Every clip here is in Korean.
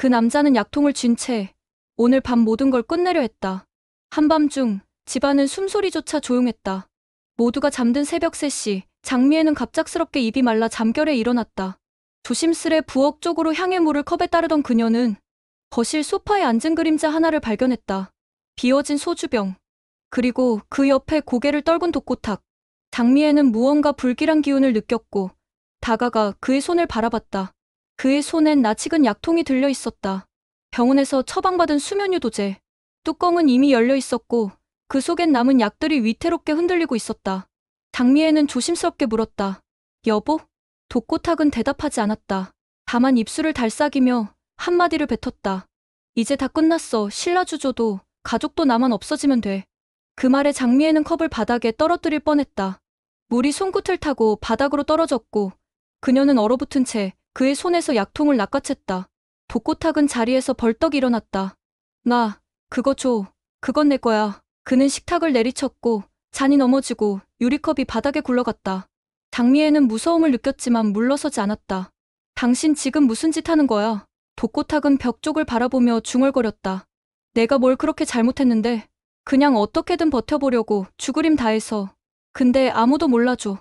그 남자는 약통을 쥔 채 오늘 밤 모든 걸 끝내려 했다. 한밤중 집안은 숨소리조차 조용했다. 모두가 잠든 새벽 3시, 장미애는 갑작스럽게 입이 말라 잠결에 일어났다. 조심스레 부엌 쪽으로 향해 물을 컵에 따르던 그녀는 거실 소파에 앉은 그림자 하나를 발견했다. 비워진 소주병, 그리고 그 옆에 고개를 떨군 독고탁. 장미애는 무언가 불길한 기운을 느꼈고 다가가 그의 손을 바라봤다. 그의 손엔 낯익은 약통이 들려 있었다. 병원에서 처방받은 수면유도제. 뚜껑은 이미 열려 있었고 그 속엔 남은 약들이 위태롭게 흔들리고 있었다. 장미애는 조심스럽게 물었다. 여보? 독고탁은 대답하지 않았다. 다만 입술을 달싹이며 한마디를 뱉었다. 이제 다 끝났어. 신라주조도 가족도 나만 없어지면 돼. 그 말에 장미애는 컵을 바닥에 떨어뜨릴 뻔했다. 물이 손끝을 타고 바닥으로 떨어졌고 그녀는 얼어붙은 채 그의 손에서 약통을 낚아챘다. 독고탁은 자리에서 벌떡 일어났다. 나, 그거 줘. 그건 내 거야. 그는 식탁을 내리쳤고 잔이 넘어지고 유리컵이 바닥에 굴러갔다. 장미애는 무서움을 느꼈지만 물러서지 않았다. 당신 지금 무슨 짓 하는 거야? 독고탁은 벽 쪽을 바라보며 중얼거렸다. 내가 뭘 그렇게 잘못했는데 그냥 어떻게든 버텨보려고 죽으림 다해서. 근데 아무도 몰라줘.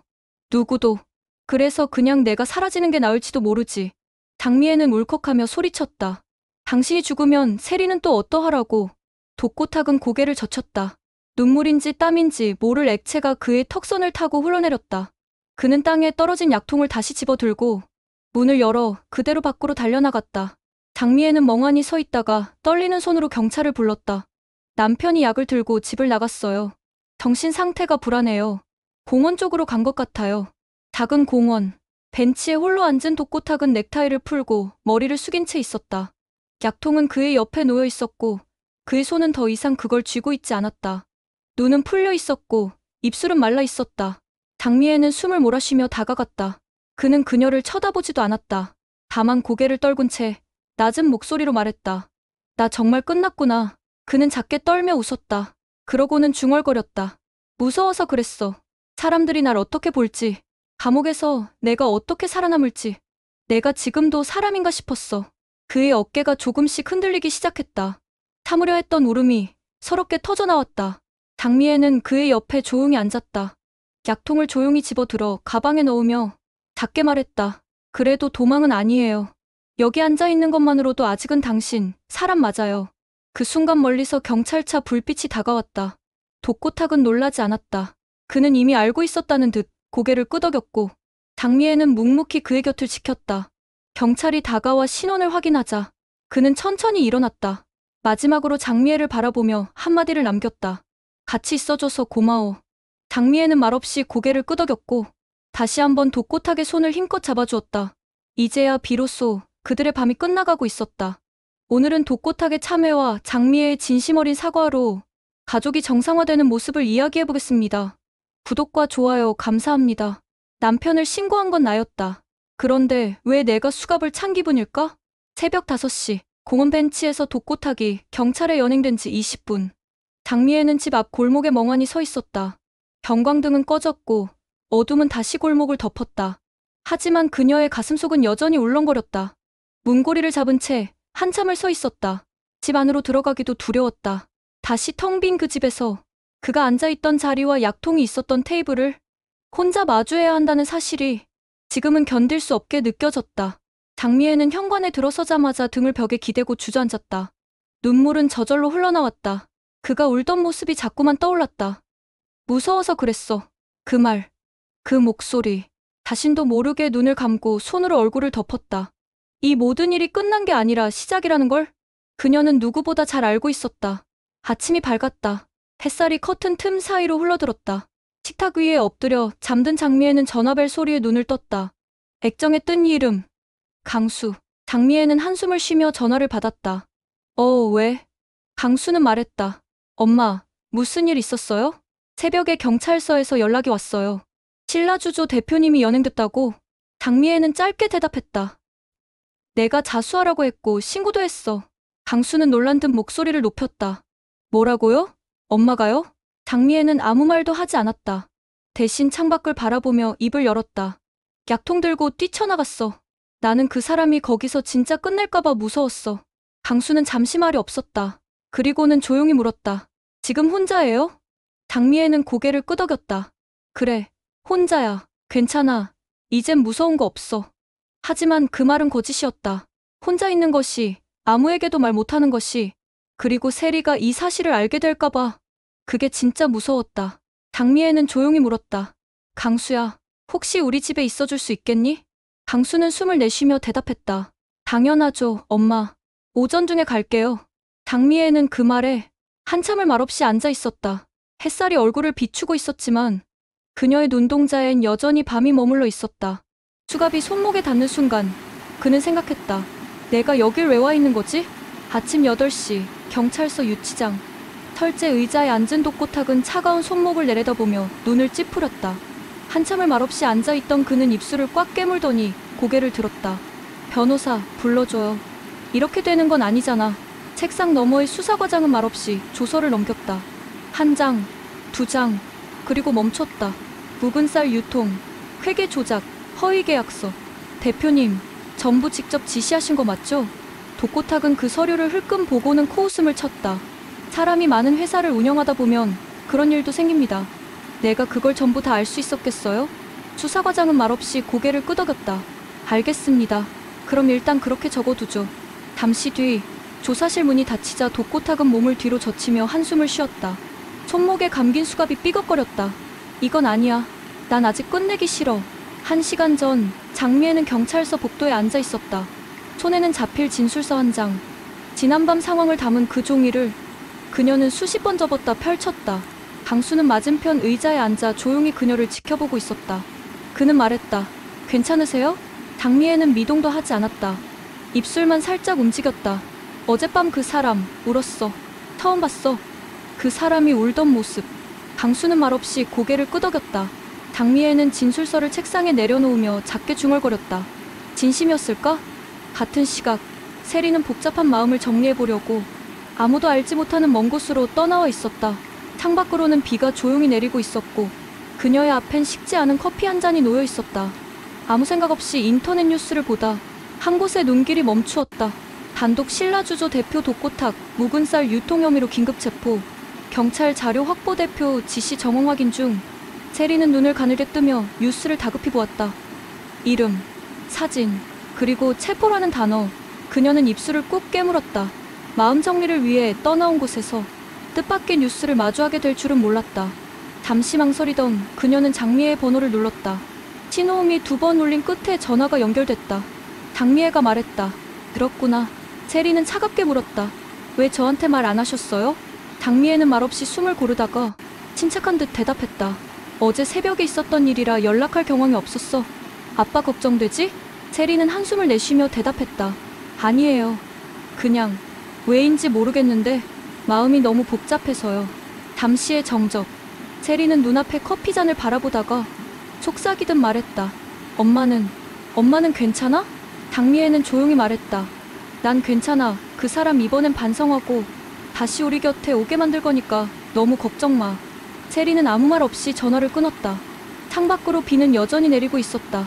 누구도. 그래서 그냥 내가 사라지는 게 나을지도 모르지. 장미애는 울컥하며 소리쳤다. 당신이 죽으면 세리는 또 어떠하라고. 독고탁은 고개를 젖혔다. 눈물인지 땀인지 모를 액체가 그의 턱선을 타고 흘러내렸다. 그는 땅에 떨어진 약통을 다시 집어들고 문을 열어 그대로 밖으로 달려나갔다. 장미애는 멍하니 서 있다가 떨리는 손으로 경찰을 불렀다. 남편이 약을 들고 집을 나갔어요. 정신 상태가 불안해요. 공원 쪽으로 간 것 같아요. 작은 공원. 벤치에 홀로 앉은 독고탁은 넥타이를 풀고 머리를 숙인 채 있었다. 약통은 그의 옆에 놓여 있었고 그의 손은 더 이상 그걸 쥐고 있지 않았다. 눈은 풀려 있었고 입술은 말라 있었다. 장미애는 숨을 몰아쉬며 다가갔다. 그는 그녀를 쳐다보지도 않았다. 다만 고개를 떨군 채 낮은 목소리로 말했다. 나 정말 끝났구나. 그는 작게 떨며 웃었다. 그러고는 중얼거렸다. 무서워서 그랬어. 사람들이 날 어떻게 볼지. 감옥에서 내가 어떻게 살아남을지. 내가 지금도 사람인가 싶었어. 그의 어깨가 조금씩 흔들리기 시작했다. 참으려 했던 울음이 서럽게 터져나왔다. 장미애는 그의 옆에 조용히 앉았다. 약통을 조용히 집어들어 가방에 넣으며 작게 말했다. 그래도 도망은 아니에요. 여기 앉아있는 것만으로도 아직은 당신 사람 맞아요. 그 순간 멀리서 경찰차 불빛이 다가왔다. 독고탁은 놀라지 않았다. 그는 이미 알고 있었다는 듯 고개를 끄덕였고 장미애는 묵묵히 그의 곁을 지켰다. 경찰이 다가와 신원을 확인하자 그는 천천히 일어났다. 마지막으로 장미애를 바라보며 한마디를 남겼다. 같이 있어줘서 고마워. 장미애는 말없이 고개를 끄덕였고 다시 한번 독고탁의 손을 힘껏 잡아주었다. 이제야 비로소 그들의 밤이 끝나가고 있었다. 오늘은 독고탁의 참회와 장미애의 진심 어린 사과로 가족이 정상화되는 모습을 이야기해보겠습니다. 구독과 좋아요 감사합니다. 남편을 신고한 건 나였다. 그런데 왜 내가 수갑을 찬 기분일까? 새벽 5시 공원 벤치에서 독고탁이 경찰에 연행된 지 20분. 장미애는 집 앞 골목에 멍하니 서 있었다. 경광등은 꺼졌고 어둠은 다시 골목을 덮었다. 하지만 그녀의 가슴속은 여전히 울렁거렸다. 문고리를 잡은 채 한참을 서 있었다. 집 안으로 들어가기도 두려웠다. 다시 텅 빈 그 집에서 그가 앉아있던 자리와 약통이 있었던 테이블을 혼자 마주해야 한다는 사실이 지금은 견딜 수 없게 느껴졌다. 장미애는 현관에 들어서자마자 등을 벽에 기대고 주저앉았다. 눈물은 저절로 흘러나왔다. 그가 울던 모습이 자꾸만 떠올랐다. 무서워서 그랬어. 그 말, 그 목소리. 자신도 모르게 눈을 감고 손으로 얼굴을 덮었다. 이 모든 일이 끝난 게 아니라 시작이라는 걸 그녀는 누구보다 잘 알고 있었다. 아침이 밝았다. 햇살이 커튼 틈 사이로 흘러들었다. 식탁 위에 엎드려 잠든 장미애는 전화벨 소리에 눈을 떴다. 액정에 뜬 이름. 강수. 장미애는 한숨을 쉬며 전화를 받았다. 왜? 강수는 말했다. 엄마, 무슨 일 있었어요? 새벽에 경찰서에서 연락이 왔어요. 신라주조 대표님이 연행됐다고. 장미애는 짧게 대답했다. 내가 자수하라고 했고 신고도 했어. 강수는 놀란 듯 목소리를 높였다. 뭐라고요? 엄마가요? 장미애는 아무 말도 하지 않았다. 대신 창밖을 바라보며 입을 열었다. 약통 들고 뛰쳐나갔어. 나는 그 사람이 거기서 진짜 끝낼까봐 무서웠어. 강수는 잠시 말이 없었다. 그리고는 조용히 물었다. 지금 혼자예요? 장미애는 고개를 끄덕였다. 그래, 혼자야. 괜찮아. 이젠 무서운 거 없어. 하지만 그 말은 거짓이었다. 혼자 있는 것이, 아무에게도 말 못하는 것이, 그리고 세리가 이 사실을 알게 될까봐. 그게 진짜 무서웠다. 장미애는 조용히 물었다. 강수야, 혹시 우리 집에 있어줄 수 있겠니? 강수는 숨을 내쉬며 대답했다. 당연하죠, 엄마. 오전 중에 갈게요. 장미애는 그 말에 한참을 말없이 앉아 있었다. 햇살이 얼굴을 비추고 있었지만 그녀의 눈동자엔 여전히 밤이 머물러 있었다. 수갑이 손목에 닿는 순간 그는 생각했다. 내가 여길 왜 와 있는 거지? 아침 8시 경찰서 유치장. 철제 의자에 앉은 독고탁은 차가운 손목을 내려다보며 눈을 찌푸렸다. 한참을 말없이 앉아있던 그는 입술을 꽉 깨물더니 고개를 들었다. 변호사 불러줘요. 이렇게 되는 건 아니잖아. 책상 너머의 수사과장은 말없이 조서를 넘겼다. 한 장, 두 장, 그리고 멈췄다. 묵은 쌀 유통, 회계 조작, 허위 계약서. 대표님, 전부 직접 지시하신 거 맞죠? 독고탁은 그 서류를 흘끔 보고는 코웃음을 쳤다. 사람이 많은 회사를 운영하다 보면 그런 일도 생깁니다. 내가 그걸 전부 다 알 수 있었겠어요? 수사과장은 말없이 고개를 끄덕였다. 알겠습니다. 그럼 일단 그렇게 적어두죠. 잠시 뒤 조사실 문이 닫히자 독고탁은 몸을 뒤로 젖히며 한숨을 쉬었다. 손목에 감긴 수갑이 삐걱거렸다. 이건 아니야. 난 아직 끝내기 싫어. 1시간 전 장미애는 경찰서 복도에 앉아 있었다. 손에는 자필 진술서 한 장. 지난밤 상황을 담은 그 종이를 그녀는 수십 번 접었다 펼쳤다. 강수는 맞은편 의자에 앉아 조용히 그녀를 지켜보고 있었다. 그는 말했다. 괜찮으세요? 장미애는 미동도 하지 않았다. 입술만 살짝 움직였다. 어젯밤 그 사람 울었어. 처음 봤어. 그 사람이 울던 모습. 강수는 말없이 고개를 끄덕였다. 장미애는 진술서를 책상에 내려놓으며 작게 중얼거렸다. 진심이었을까? 같은 시각 세리는 복잡한 마음을 정리해보려고 아무도 알지 못하는 먼 곳으로 떠나와 있었다. 창밖으로는 비가 조용히 내리고 있었고 그녀의 앞엔 식지 않은 커피 한 잔이 놓여 있었다. 아무 생각 없이 인터넷 뉴스를 보다 한 곳에 눈길이 멈추었다. 단독 신라주조 대표 독고탁 묵은 쌀 유통 혐의로 긴급 체포. 경찰 자료 확보 대표 지시 정황 확인 중. 세리는 눈을 가늘게 뜨며 뉴스를 다급히 보았다. 이름, 사진, 그리고 체포라는 단어. 그녀는 입술을 꾹 깨물었다. 마음 정리를 위해 떠나온 곳에서 뜻밖의 뉴스를 마주하게 될 줄은 몰랐다. 잠시 망설이던 그녀는 장미애의 번호를 눌렀다. 신호음이 2번 울린 끝에 전화가 연결됐다. 장미애가 말했다. 들었구나. 세리는 차갑게 물었다. 왜 저한테 말 안 하셨어요? 장미애는 말없이 숨을 고르다가 침착한 듯 대답했다. 어제 새벽에 있었던 일이라 연락할 경황이 없었어. 아빠 걱정되지? 세리는 한숨을 내쉬며 대답했다. 아니에요. 그냥 왜인지 모르겠는데 마음이 너무 복잡해서요. 잠시의 정적. 세리는 눈앞에 커피잔을 바라보다가 속삭이듯 말했다. 엄마는 괜찮아? 장미애는 조용히 말했다. 난 괜찮아. 그 사람 이번엔 반성하고 다시 우리 곁에 오게 만들 거니까 너무 걱정 마. 세리는 아무 말 없이 전화를 끊었다. 창밖으로 비는 여전히 내리고 있었다.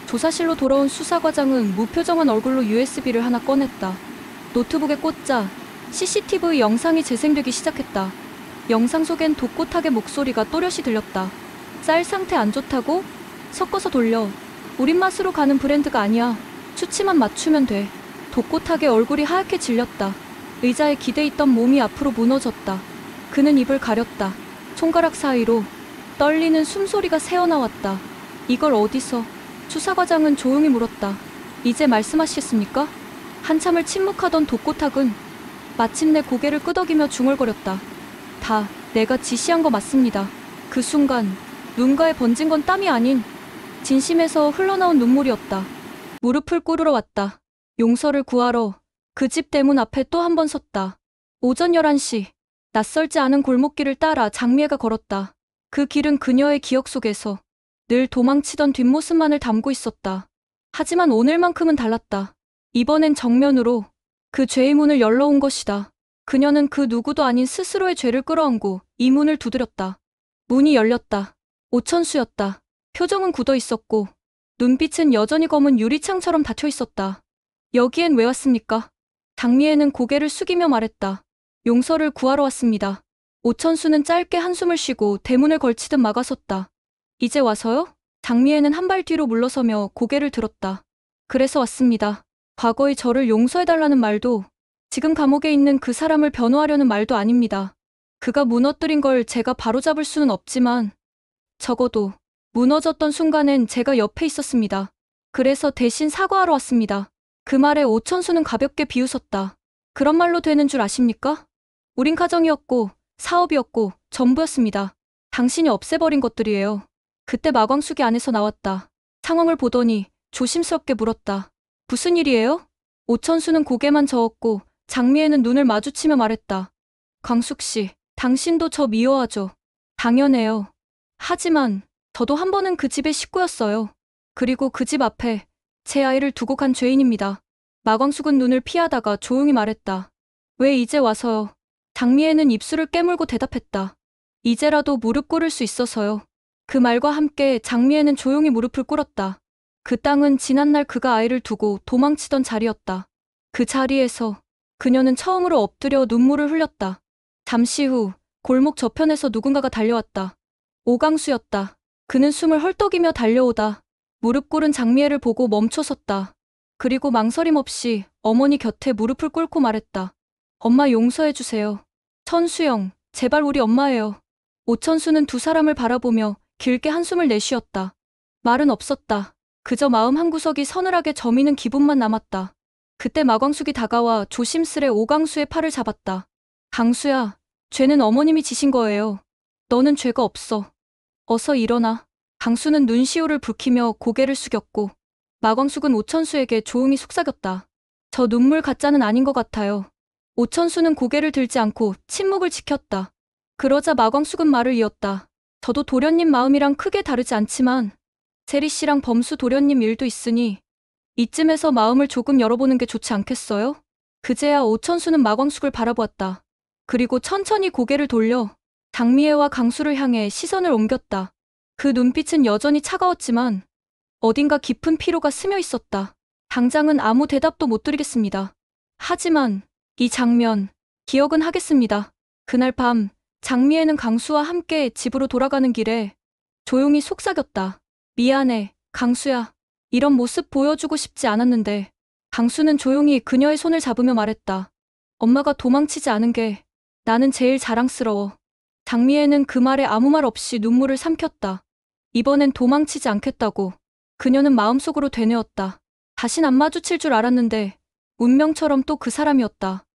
조사실로 돌아온 수사과장은 무표정한 얼굴로 USB를 하나 꺼냈다. 노트북에 꽂자 CCTV 영상이 재생되기 시작했다. 영상 속엔 독고탁의 목소리가 또렷이 들렸다. 쌀 상태 안 좋다고? 섞어서 돌려. 우린 맛으로 가는 브랜드가 아니야. 수치만 맞추면 돼. 독고탁의 얼굴이 하얗게 질렸다. 의자에 기대있던 몸이 앞으로 무너졌다. 그는 입을 가렸다. 손가락 사이로 떨리는 숨소리가 새어나왔다. 이걸 어디서? 수사과장은 조용히 물었다. 이제 말씀하시겠습니까? 한참을 침묵하던 독고탁은 마침내 고개를 끄덕이며 중얼거렸다. 다 내가 지시한 거 맞습니다. 그 순간 눈가에 번진 건 땀이 아닌 진심에서 흘러나온 눈물이었다. 무릎을 꿇으러 왔다. 용서를 구하러 그 집 대문 앞에 또 한 번 섰다. 오전 11시 낯설지 않은 골목길을 따라 장미애가 걸었다. 그 길은 그녀의 기억 속에서 늘 도망치던 뒷모습만을 담고 있었다. 하지만 오늘만큼은 달랐다. 이번엔 정면으로 그 죄의 문을 열러온 것이다. 그녀는 그 누구도 아닌 스스로의 죄를 끌어안고 이 문을 두드렸다. 문이 열렸다. 오천수였다. 표정은 굳어 있었고 눈빛은 여전히 검은 유리창처럼 닫혀 있었다. 여기엔 왜 왔습니까? 장미애는 고개를 숙이며 말했다. 용서를 구하러 왔습니다. 오천수는 짧게 한숨을 쉬고 대문을 걸치듯 막아섰다. 이제 와서요? 장미애는 한 발 뒤로 물러서며 고개를 들었다. 그래서 왔습니다. 과거의 저를 용서해달라는 말도 지금 감옥에 있는 그 사람을 변호하려는 말도 아닙니다. 그가 무너뜨린 걸 제가 바로잡을 수는 없지만 적어도 무너졌던 순간엔 제가 옆에 있었습니다. 그래서 대신 사과하러 왔습니다. 그 말에 오천수는 가볍게 비웃었다. 그런 말로 되는 줄 아십니까? 우린 가정이었고 사업이었고 전부였습니다. 당신이 없애버린 것들이에요. 그때 마광숙이 안에서 나왔다. 상황을 보더니 조심스럽게 물었다. 무슨 일이에요? 오천수는 고개만 저었고 장미애는 눈을 마주치며 말했다. 광숙 씨, 당신도 저 미워하죠? 당연해요. 하지만 저도 한 번은 그 집의 식구였어요. 그리고 그 집 앞에 제 아이를 두고 간 죄인입니다. 마광숙은 눈을 피하다가 조용히 말했다. 왜 이제 와서요? 장미애는 입술을 깨물고 대답했다. 이제라도 무릎 꿇을 수 있어서요. 그 말과 함께 장미애는 조용히 무릎을 꿇었다. 그 땅은 지난날 그가 아이를 두고 도망치던 자리였다. 그 자리에서 그녀는 처음으로 엎드려 눈물을 흘렸다. 잠시 후 골목 저편에서 누군가가 달려왔다. 오강수였다. 그는 숨을 헐떡이며 달려오다 무릎 꿇은 장미애를 보고 멈춰섰다. 그리고 망설임 없이 어머니 곁에 무릎을 꿇고 말했다. 엄마 용서해주세요. 천수영, 제발 우리 엄마예요. 오천수는 두 사람을 바라보며 길게 한숨을 내쉬었다. 말은 없었다. 그저 마음 한구석이 서늘하게 저미는 기분만 남았다. 그때 마광숙이 다가와 조심스레 오강수의 팔을 잡았다. 강수야, 죄는 어머님이 지신 거예요. 너는 죄가 없어. 어서 일어나. 강수는 눈시울을 붉히며 고개를 숙였고 마광숙은 오천수에게 조용히 속삭였다. 저 눈물 가짜는 아닌 것 같아요. 오천수는 고개를 들지 않고 침묵을 지켰다. 그러자 마광숙은 말을 이었다. 저도 도련님 마음이랑 크게 다르지 않지만 세리 씨랑 범수 도련님 일도 있으니 이쯤에서 마음을 조금 열어보는 게 좋지 않겠어요? 그제야 오천수는 마광숙을 바라보았다. 그리고 천천히 고개를 돌려 장미애와 강수를 향해 시선을 옮겼다. 그 눈빛은 여전히 차가웠지만 어딘가 깊은 피로가 스며 있었다. 당장은 아무 대답도 못 드리겠습니다. 하지만 이 장면 기억은 하겠습니다. 그날 밤 장미애는 강수와 함께 집으로 돌아가는 길에 조용히 속삭였다. 미안해, 강수야. 이런 모습 보여주고 싶지 않았는데. 강수는 조용히 그녀의 손을 잡으며 말했다. 엄마가 도망치지 않은 게 나는 제일 자랑스러워. 장미애는 그 말에 아무 말 없이 눈물을 삼켰다. 이번엔 도망치지 않겠다고 그녀는 마음속으로 되뇌었다. 다신 안 마주칠 줄 알았는데 운명처럼 또 그 사람이었다.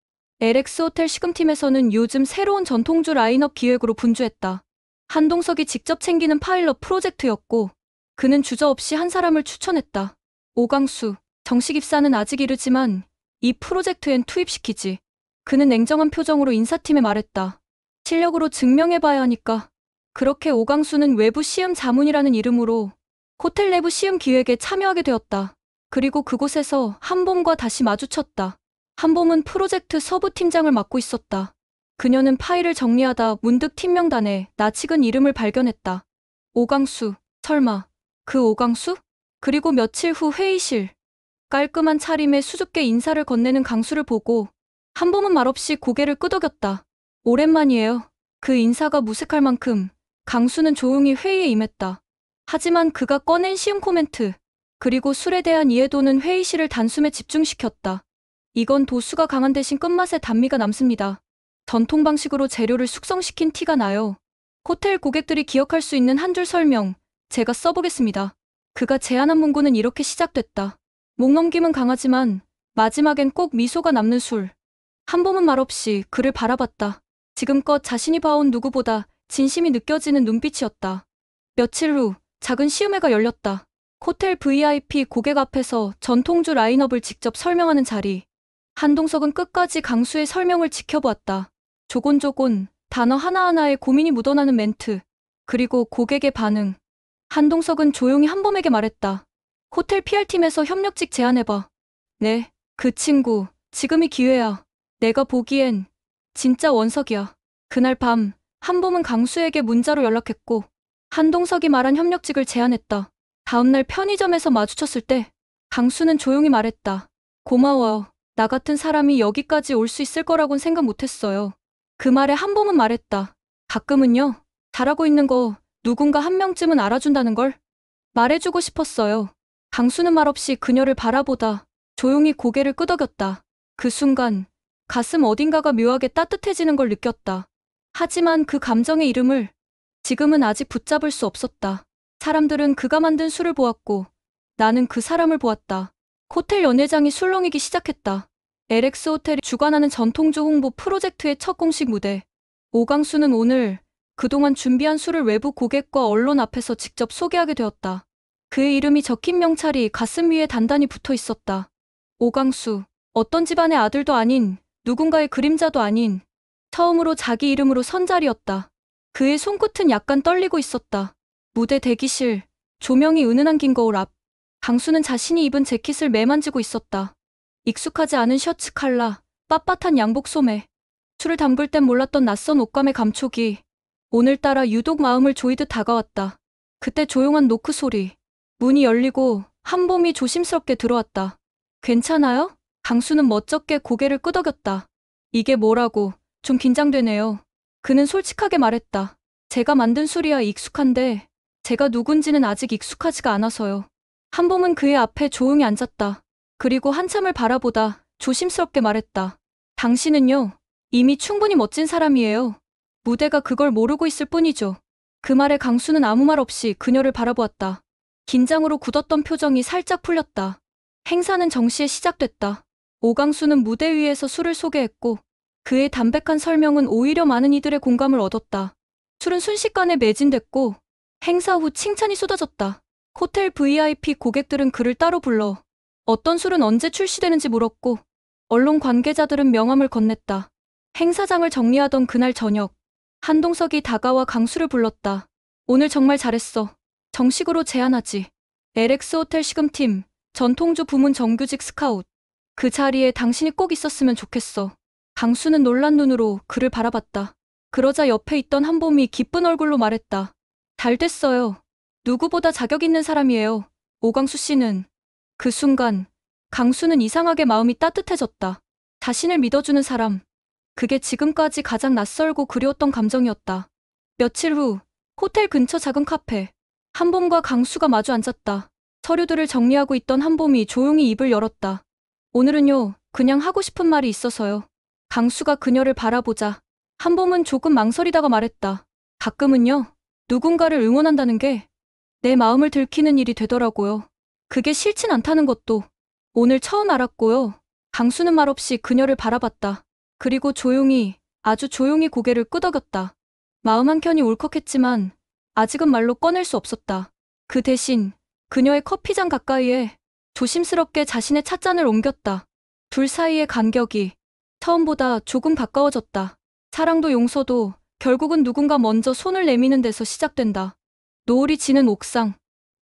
LX 호텔 시금팀에서는 요즘 새로운 전통주 라인업 기획으로 분주했다. 한동석이 직접 챙기는 파일럿 프로젝트였고 그는 주저없이 한 사람을 추천했다. 오강수. 정식 입사는 아직 이르지만 이 프로젝트엔 투입시키지. 그는 냉정한 표정으로 인사팀에 말했다. 실력으로 증명해봐야 하니까. 그렇게 오강수는 외부 시음 자문이라는 이름으로 호텔 내부 시음 기획에 참여하게 되었다. 그리고 그곳에서 한봄과 다시 마주쳤다. 한봄은 프로젝트 서부팀장을 맡고 있었다. 그녀는 파일을 정리하다 문득 팀명단에 낯익은 이름을 발견했다. 오강수. 설마 그 오강수? 그리고 며칠 후 회의실. 깔끔한 차림에 수줍게 인사를 건네는 강수를 보고 한봄은 말없이 고개를 끄덕였다. 오랜만이에요. 그 인사가 무색할 만큼 강수는 조용히 회의에 임했다. 하지만 그가 꺼낸 시음 코멘트 그리고 술에 대한 이해도는 회의실을 단숨에 집중시켰다. 이건 도수가 강한 대신 끝맛에 단미가 남습니다. 전통 방식으로 재료를 숙성시킨 티가 나요. 호텔 고객들이 기억할 수 있는 한 줄 설명 제가 써보겠습니다. 그가 제안한 문구는 이렇게 시작됐다. 목넘김은 강하지만 마지막엔 꼭 미소가 남는 술. 한봄은 말없이 그를 바라봤다. 지금껏 자신이 봐온 누구보다 진심이 느껴지는 눈빛이었다. 며칠 후 작은 시음회가 열렸다. 호텔 VIP 고객 앞에서 전통주 라인업을 직접 설명하는 자리. 한동석은 끝까지 강수의 설명을 지켜보았다. 조곤조곤 단어 하나하나에 고민이 묻어나는 멘트. 그리고 고객의 반응. 한동석은 조용히 한봄에게 말했다. 호텔 PR팀에서 협력직 제안해봐. 네, 그 친구 지금이 기회야. 내가 보기엔 진짜 원석이야. 그날 밤 한봄은 강수에게 문자로 연락했고 한동석이 말한 협력직을 제안했다. 다음날 편의점에서 마주쳤을 때 강수는 조용히 말했다. 고마워요. 나 같은 사람이 여기까지 올 수 있을 거라곤 생각 못했어요. 그 말에 한봄은 말했다. 가끔은요, 잘하고 있는 거 누군가 한 명쯤은 알아준다는 걸 말해주고 싶었어요. 강수는 말없이 그녀를 바라보다 조용히 고개를 끄덕였다. 그 순간 가슴 어딘가가 묘하게 따뜻해지는 걸 느꼈다. 하지만 그 감정의 이름을 지금은 아직 붙잡을 수 없었다. 사람들은 그가 만든 술을 보았고 나는 그 사람을 보았다. 호텔 연회장이 술렁이기 시작했다. LX 호텔이 주관하는 전통주 홍보 프로젝트의 첫 공식 무대. 오강수는 오늘 그동안 준비한 술을 외부 고객과 언론 앞에서 직접 소개하게 되었다. 그의 이름이 적힌 명찰이 가슴 위에 단단히 붙어 있었다. 오강수, 어떤 집안의 아들도 아닌, 누군가의 그림자도 아닌, 처음으로 자기 이름으로 선 자리였다. 그의 손끝은 약간 떨리고 있었다. 무대 대기실, 조명이 은은한 긴 거울 앞. 강수는 자신이 입은 재킷을 매만지고 있었다. 익숙하지 않은 셔츠 컬러, 빳빳한 양복 소매. 술을 담글 땐 몰랐던 낯선 옷감의 감촉이 오늘따라 유독 마음을 조이듯 다가왔다. 그때 조용한 노크 소리. 문이 열리고 한봄이 조심스럽게 들어왔다. 괜찮아요? 강수는 멋쩍게 고개를 끄덕였다. 이게 뭐라고, 좀 긴장되네요. 그는 솔직하게 말했다. 제가 만든 술이야 익숙한데 제가 누군지는 아직 익숙하지가 않아서요. 한봄은 그의 앞에 조용히 앉았다. 그리고 한참을 바라보다 조심스럽게 말했다. 당신은요, 이미 충분히 멋진 사람이에요. 무대가 그걸 모르고 있을 뿐이죠. 그 말에 강수는 아무 말 없이 그녀를 바라보았다. 긴장으로 굳었던 표정이 살짝 풀렸다. 행사는 정시에 시작됐다. 오강수는 무대 위에서 술을 소개했고 그의 담백한 설명은 오히려 많은 이들의 공감을 얻었다. 술은 순식간에 매진됐고 행사 후 칭찬이 쏟아졌다. 호텔 VIP 고객들은 그를 따로 불러 어떤 술은 언제 출시되는지 물었고 언론 관계자들은 명함을 건넸다. 행사장을 정리하던 그날 저녁, 한동석이 다가와 강수를 불렀다. 오늘 정말 잘했어. 정식으로 제안하지. LX 호텔 시금팀, 전통주 부문 정규직 스카웃. 그 자리에 당신이 꼭 있었으면 좋겠어. 강수는 놀란 눈으로 그를 바라봤다. 그러자 옆에 있던 한봄이 기쁜 얼굴로 말했다. 잘 됐어요. 누구보다 자격 있는 사람이에요. 오강수 씨는. 그 순간 강수는 이상하게 마음이 따뜻해졌다. 자신을 믿어주는 사람. 그게 지금까지 가장 낯설고 그리웠던 감정이었다. 며칠 후 호텔 근처 작은 카페. 한봄과 강수가 마주 앉았다. 서류들을 정리하고 있던 한봄이 조용히 입을 열었다. 오늘은요, 그냥 하고 싶은 말이 있어서요. 강수가 그녀를 바라보자 한봄은 조금 망설이다가 말했다. 가끔은요, 누군가를 응원한다는 게 내 마음을 들키는 일이 되더라고요. 그게 싫진 않다는 것도 오늘 처음 알았고요. 강수는 말없이 그녀를 바라봤다. 그리고 조용히, 아주 조용히 고개를 끄덕였다. 마음 한켠이 울컥했지만 아직은 말로 꺼낼 수 없었다. 그 대신 그녀의 커피잔 가까이에 조심스럽게 자신의 찻잔을 옮겼다. 둘 사이의 간격이 처음보다 조금 가까워졌다. 사랑도 용서도 결국은 누군가 먼저 손을 내미는 데서 시작된다. 노을이 지는 옥상.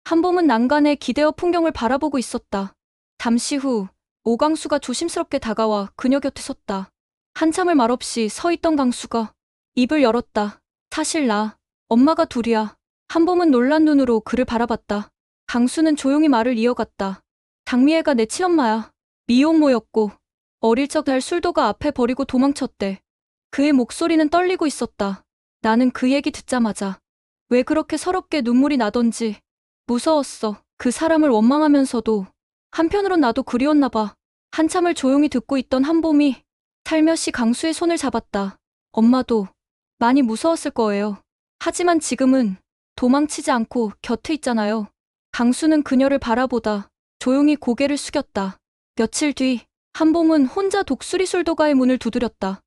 한봄은 난간에 기대어 풍경을 바라보고 있었다. 잠시 후 오강수가 조심스럽게 다가와 그녀 곁에 섰다. 한참을 말없이 서 있던 강수가 입을 열었다. 사실 나, 엄마가 둘이야. 한봄은 놀란 눈으로 그를 바라봤다. 강수는 조용히 말을 이어갔다. 장미애가 내 친엄마야. 미혼모였고 어릴 적 날 술도가 앞에 버리고 도망쳤대. 그의 목소리는 떨리고 있었다. 나는 그 얘기 듣자마자 왜 그렇게 서럽게 눈물이 나던지 무서웠어. 그 사람을 원망하면서도 한편으론 나도 그리웠나 봐. 한참을 조용히 듣고 있던 한봄이 살며시 강수의 손을 잡았다. 엄마도 많이 무서웠을 거예요. 하지만 지금은 도망치지 않고 곁에 있잖아요. 강수는 그녀를 바라보다 조용히 고개를 숙였다. 며칠 뒤 한봄은 혼자 독수리 술도가의 문을 두드렸다.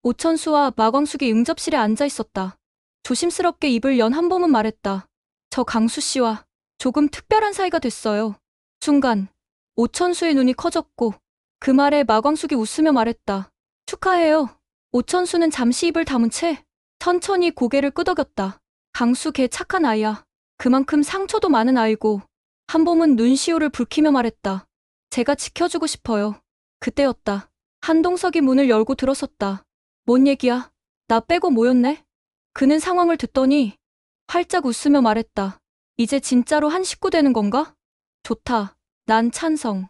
오천수와 마광숙이 응접실에 앉아 있었다. 조심스럽게 입을 연 한봄은 말했다. 저 강수 씨와 조금 특별한 사이가 됐어요. 순간 오천수의 눈이 커졌고 그 말에 마광숙이 웃으며 말했다. 축하해요. 오천수는 잠시 입을 다문 채 천천히 고개를 끄덕였다. 강수 걔 착한 아이야. 그만큼 상처도 많은 아이고. 한봄은 눈시울을 붉히며 말했다. 제가 지켜주고 싶어요. 그때였다. 한동석이 문을 열고 들어섰다. 뭔 얘기야? 나 빼고 뭐였네? 그는 상황을 듣더니 활짝 웃으며 말했다. 이제 진짜로 한 식구 되는 건가? 좋다. 난 찬성.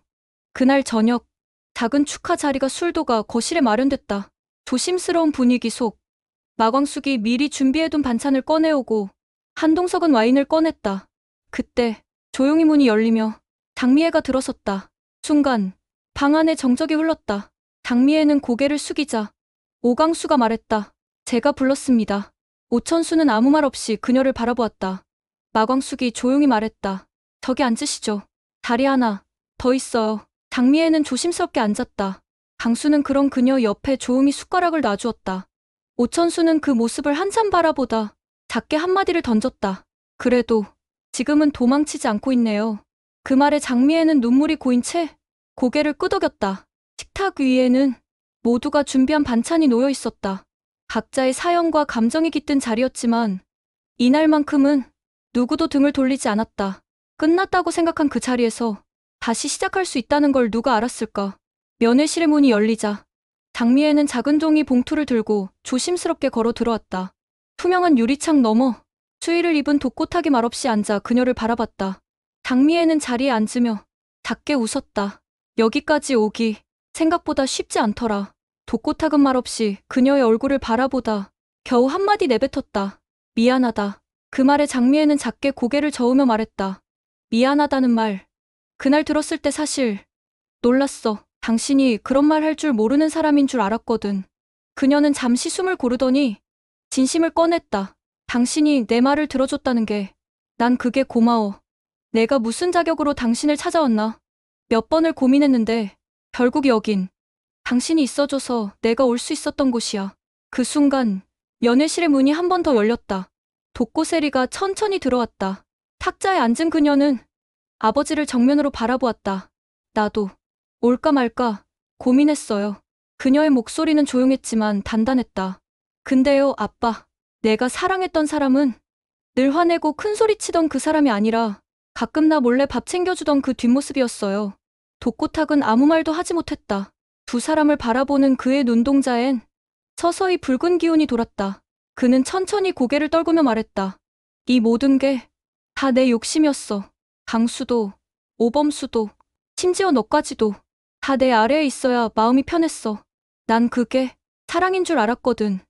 그날 저녁 작은 축하 자리가 술도가 거실에 마련됐다. 조심스러운 분위기 속 마광숙이 미리 준비해둔 반찬을 꺼내오고 한동석은 와인을 꺼냈다. 그때 조용히 문이 열리며 장미애가 들어섰다. 순간 방 안에 정적이 흘렀다. 장미애는 고개를 숙이자 오강수가 말했다. 제가 불렀습니다. 오천수는 아무 말 없이 그녀를 바라보았다. 마광숙이 조용히 말했다. 저기 앉으시죠. 다리 하나 더 있어요. 장미애는 조심스럽게 앉았다. 강수는 그런 그녀 옆에 조용히 숟가락을 놔주었다. 오천수는 그 모습을 한참 바라보다 작게 한마디를 던졌다. 그래도 지금은 도망치지 않고 있네요. 그 말에 장미애는 눈물이 고인 채 고개를 끄덕였다. 식탁 위에는 모두가 준비한 반찬이 놓여 있었다. 각자의 사연과 감정이 깃든 자리였지만 이날만큼은 누구도 등을 돌리지 않았다. 끝났다고 생각한 그 자리에서 다시 시작할 수 있다는 걸 누가 알았을까? 면회실의 문이 열리자 장미애는 작은 종이 봉투를 들고 조심스럽게 걸어 들어왔다. 투명한 유리창 너머 추위를 입은 독고탁이 말없이 앉아 그녀를 바라봤다. 장미애는 자리에 앉으며 작게 웃었다. 여기까지 오기 생각보다 쉽지 않더라. 독고탁은 말없이 그녀의 얼굴을 바라보다 겨우 한마디 내뱉었다. 미안하다. 그 말에 장미애는 작게 고개를 저으며 말했다. 미안하다는 말. 그날 들었을 때 사실 놀랐어. 당신이 그런 말 할 줄 모르는 사람인 줄 알았거든. 그녀는 잠시 숨을 고르더니 진심을 꺼냈다. 당신이 내 말을 들어줬다는 게 난 그게 고마워. 내가 무슨 자격으로 당신을 찾아왔나? 몇 번을 고민했는데 결국 여긴 당신이 있어줘서 내가 올 수 있었던 곳이야. 그 순간 면회실의 문이 한 번 더 열렸다. 독고세리가 천천히 들어왔다. 탁자에 앉은 그녀는 아버지를 정면으로 바라보았다. 나도 올까 말까 고민했어요. 그녀의 목소리는 조용했지만 단단했다. 근데요, 아빠. 내가 사랑했던 사람은 늘 화내고 큰소리치던 그 사람이 아니라 가끔 나 몰래 밥 챙겨주던 그 뒷모습이었어요. 독고탁은 아무 말도 하지 못했다. 두 사람을 바라보는 그의 눈동자엔 서서히 붉은 기운이 돌았다. 그는 천천히 고개를 떨구며 말했다. 이 모든 게 다 내 욕심이었어. 강수도, 오범수도, 심지어 너까지도 다 내 아래에 있어야 마음이 편했어. 난 그게 사랑인 줄 알았거든.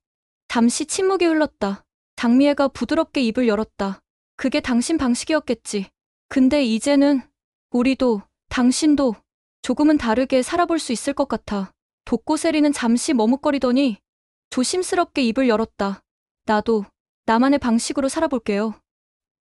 잠시 침묵이 흘렀다. 장미애가 부드럽게 입을 열었다. 그게 당신 방식이었겠지. 근데 이제는 우리도 당신도 조금은 다르게 살아볼 수 있을 것 같아. 독고세리는 잠시 머뭇거리더니 조심스럽게 입을 열었다. 나도 나만의 방식으로 살아볼게요.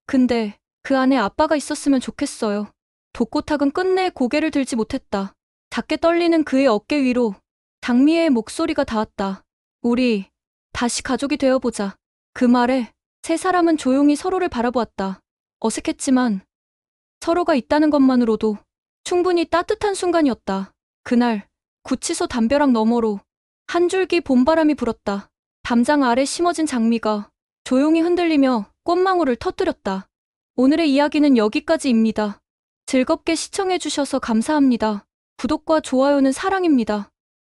근데 그 안에 아빠가 있었으면 좋겠어요. 독고탁은 끝내 고개를 들지 못했다. 작게 떨리는 그의 어깨 위로 장미애의 목소리가 닿았다. 우리 다시 가족이 되어보자. 그 말에 세 사람은 조용히 서로를 바라보았다. 어색했지만 서로가 있다는 것만으로도 충분히 따뜻한 순간이었다. 그날 구치소 담벼락 너머로 한 줄기 봄바람이 불었다. 담장 아래 심어진 장미가 조용히 흔들리며 꽃망울을 터뜨렸다. 오늘의 이야기는 여기까지입니다. 즐겁게 시청해주셔서 감사합니다. 구독과 좋아요는 사랑입니다.